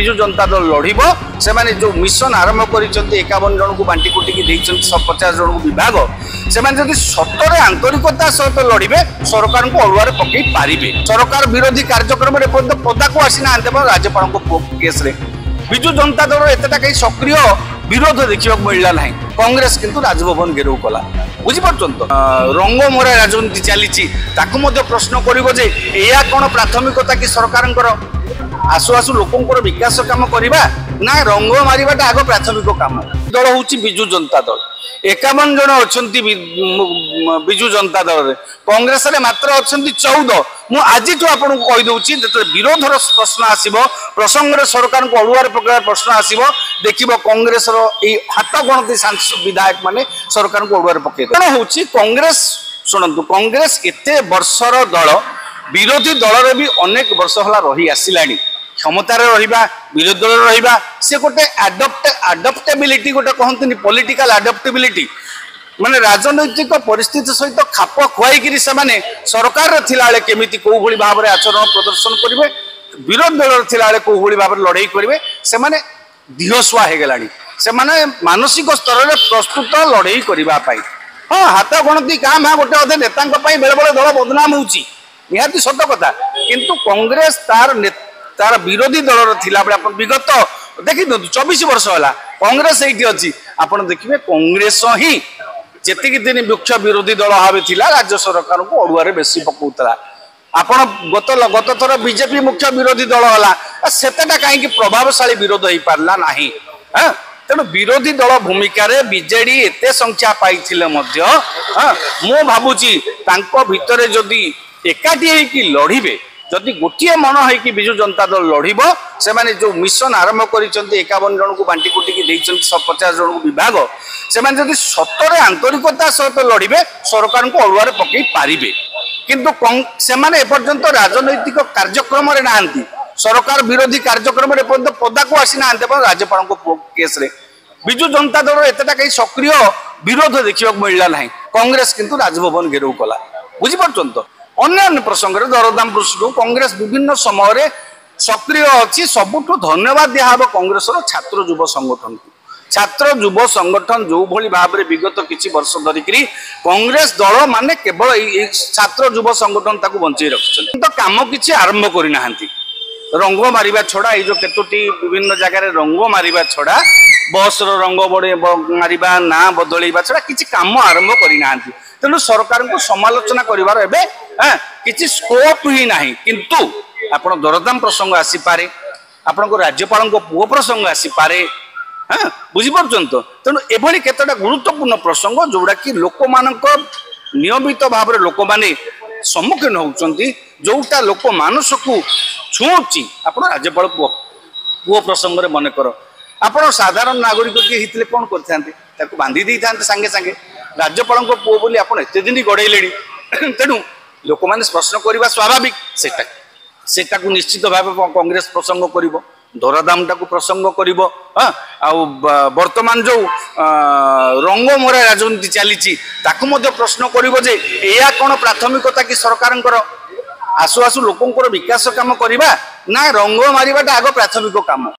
विजु जनता दल लड़ब से जो मिशन आरंभ कर 51 जन को बांटी कुटिकी 150 जन को विभाग से सतरे आंतरिकता सहित लड़े सरकार को अड़ुआर पकई पारे सरकार विरोधी कार्यक्रम पदा को आसीना राज्यपाल केस विजु जनता दल एतटा कहीं सक्रिय विरोध देखा मिलला ना कांग्रेस किंतु राजभवन घेराव कला बुझीपार तो रंग मरा राजनीति चली प्रश्न कर कौन प्राथमिकता कि सरकार आसु आसु लोकंर विकास काम करवा ना रंग मारिबाटा आग प्राथमिक काम दल हूँ विजु जनता दल 51 जन अच्छा विजु जनता दल कांग्रेस मात्र अच्छा 14 मुझे आपको कहीदे जो विरोधर प्रश्न आसो प्रसंग सरकार को अड़ुआर प्रकार प्रश्न आसो देखिए कांग्रेस हाथ गणती सांसद विधायक माने सरकार को अड़ुआर पकड़ कौन हूँ कांग्रेस शुणु कांग्रेस एत वर्षर दल विरोधी दल भी अनेक वर्ष है रही आसला क्षमतार रहा विरोधी दल रहा से गोटे आडप्टेबिलिटी गोटे कहते पॉलिटिकल आडप्टेबिलिटी माने राजनैतिक परिस्थिति सहित खाप खुआई सरकार थिला केमी कौ भाव में आचरण प्रदर्शन करेंगे विरोधी दल थिला कौ भाव में लड़ाई करेंगे से दिहसुआ हो गला से मानसिक स्तर में प्रस्तुत लड़ाई करने हाँ हाथ गणती क्या माँ गोटे अधे नेता बेले बेले दल बदनाम होती सत कथा किंतु कांग्रेस तार विरोधी दल थिला विगत देखी 24 वर्ष है कांग्रेस ये अच्छी आपड़ देखिए कांग्रेस ही जी दिन मुख्य विरोधी दल भाव थिला राज्य सरकार को अड़ुआर बेसी पकाउला आपण गत थर बीजेपी मुख्य विरोधी दल है सेटा कहीं प्रभावशाली विरोध हो पारा ना तेणु विरोधी दल भूमिका बीजेडी एत संख्या पाई मु भावुची भितर जदि एकाठी लड़े जदि गोटे मन है विजु जनता दल लड़ब से जो मिशन आरंभ कर 51 जन को बांटी कुटिकी 150 जन को विभाग से सतरे आंतरिकता सहित लड़े सरकार को अड़ुआर पकई पारे किंतु एपर्यंत राजनैतिक कार्यक्रम ना सरकार विरोधी कार्यक्रम पदा को आसीना राज्यपाल केस विजु जनता दल एतटा कहीं सक्रिय विरोध देखा मिलला ना कांग्रेस किंतु राजभवन घेराव कला बुझीपार तो अन्य प्रसंग दरदाम दृष्टि कांग्रेस विभिन्न समय सक्रिय अच्छी सबुठ धन्यवाद दिहब कांग्रेस छात्र युव संगठन को छात्र युव संगठन जो भली भाव में विगत किसी वर्ष धरिक कांग्रेस दल माने केवल छात्र युव संगठन ताकू बंचाई रखिछन तो काम किसी आरंभ करना रंग मारिबा छड़ा ये जो केतोटी विभिन्न जगह रंग मारिबा छड़ा बस रंग बड़े मारिबा ना बदलैबा छड़ा किसी काम आरंभ करना तेणु सरकार को समालोचना करिवार एबे किसी स्कोप ही नहीं किंतु आपण दरदाम प्रसंग आसी पारे आपण को राज्यपाल को पुओ प्रसंग आसी पारे बुझीपार तो तेणु एभली केतटा गुरुत्वपूर्ण प्रसंग जोड़ा कि लोक मानक नियमित भाव में लोक माने सम्मुखीन होउचंती जोटा लोक मानस को छुची आपण राज्यपाल पुओ प्रसंग रे मन कर आपण साधारण नागरिक किए हितले कोन करथांते ताको बांधी दी थांते संगे संगे राज्यपाल को पुओ बोली आपण एते दिन गड़ेलेनी तेणु लोक मैंने प्रश्न करवा स्वाभाविक सेटा को निश्चित भाव कांग्रेस प्रसंग कर दरदाम टाक प्रसंग कर वर्तमान जो रंग मरा राजनीति चली प्रश्न कर कौन प्राथमिकता कि सरकार आसु आसु लोकंर विकास काम करवा ना रंग मारिबाटा आग प्राथमिक काम।